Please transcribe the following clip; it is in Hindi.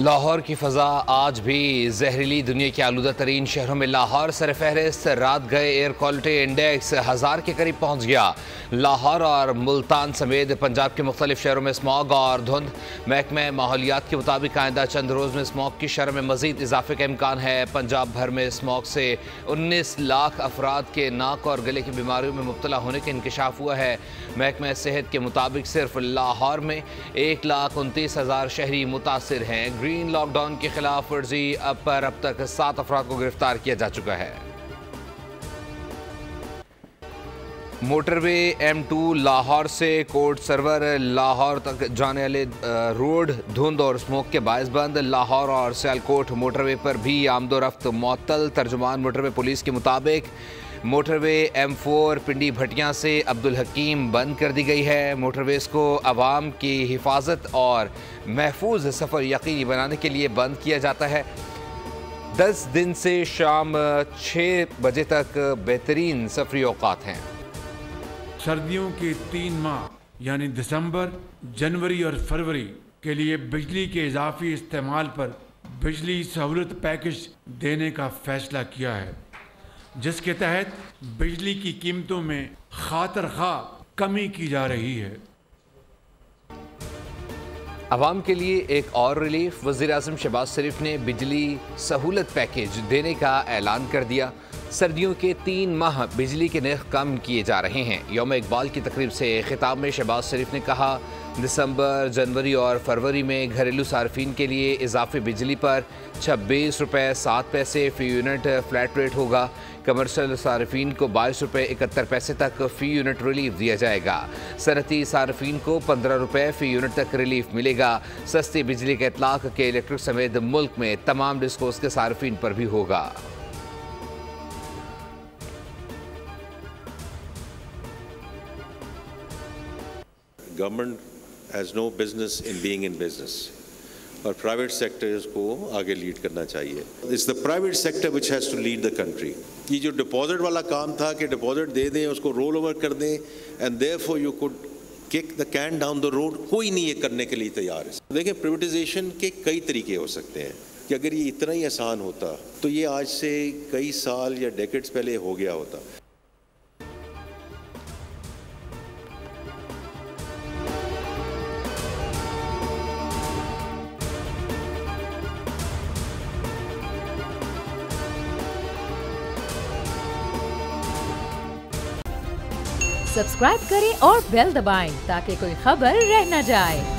लाहौर की फ़ज़ा आज भी जहरीली। दुनिया के आलूदा तरीन शहरों में लाहौर सरफहरिस्त। रात गए एयर क्वालिटी इंडेक्स 1000 के करीब पहुँच गया। लाहौर और मुल्तान समेत पंजाब के मुख्तलिफ शहरों में स्मॉग और धुंध। महकमा माहौलियात के मुताबिक आइंदा चंद रोज़ में स्मॉग की शरह में मज़ीद इजाफे का इम्कान है। पंजाब भर में स्मॉग से 19 लाख अफराद के नाक और गले की बीमारियों में मुब्तला होने का इंकशाफ हुआ है। महकमा सेहत के मुताबिक सिर्फ लाहौर में 1,29,000 शहरी मुतासिर हैं। ग्रीन लॉकडाउन के खिलाफ वर्जी अब तक 7 अफराद को गिरफ्तार किया जा चुका है। मोटरवे M2 लाहौर से कोट सरवर लाहौर तक जाने वाले रोड धुंध और स्मोक के बायस बंद। लाहौर और सियालकोट मोटरवे पर भी आमदोरफ्त मुअत्तल। तर्जुमान मोटरवे पुलिस के मुताबिक मोटरवे M4 पिंडी भटियां से अब्दुल हकीम बंद कर दी गई है। मोटरवेज को आवाम की हिफाजत और महफूज सफ़र यकीनी बनाने के लिए बंद किया जाता है। 10 दिन से शाम 6 बजे तक बेहतरीन सफरी औकात हैं। सर्दियों के 3 माह यानी दिसंबर, जनवरी और फरवरी के लिए बिजली के इजाफी इस्तेमाल पर बिजली सहूलत पैकेज देने का फैसला किया है, जिसके तहत बिजली की कीमतों में खातर-खा कमी की जा रही है। अवाम के लिए एक और रिलीफ। वज़ीर-ए-आज़म शहबाज शरीफ ने बिजली सहूलत पैकेज देने का ऐलान कर दिया। सर्दियों के 3 माह बिजली के नर्ख कम किए जा रहे हैं। यौम इकबाल की तकरीब से खिताब में शहबाज शरीफ ने कहा, दिसंबर, जनवरी और फरवरी में घरेलू सार्फिन के लिए इजाफी बिजली पर 26 रुपये 7 पैसे फ़ी यूनिट फ्लैट रेट होगा। कमर्शल सार्फिन को 22 रुपये 71 पैसे तक फ़ी यूनिट रिलीफ दिया जाएगा। सनती सार्फिन को 15 रुपये फ़ी यूनिट तक रिलीफ मिलेगा। सस्ती बिजली के इतलाक़ के इलेक्ट्रिक समेत मुल्क में तमाम डिस्कोस के सार्फिन पर भी होगा। Government has no business in being in business और प्राइवेट सेक्टर्स को आगे लीड करना चाहिए। It's the private sector which has to lead the country. ये जो डिपॉजिट वाला काम था कि डिपॉजिट दे दें, उसको रोल ओवर कर दें and therefore you could kick the can down the road, कोई नहीं ये करने के लिए तैयार है। देखिए, प्राइवेटाइजेशन के कई तरीके हो सकते हैं कि अगर ये इतना ही आसान होता तो ये आज से कई साल या डेकेड्स पहले हो गया होता। सब्सक्राइब करें और बेल दबाएं ताकि कोई खबर रह न जाए।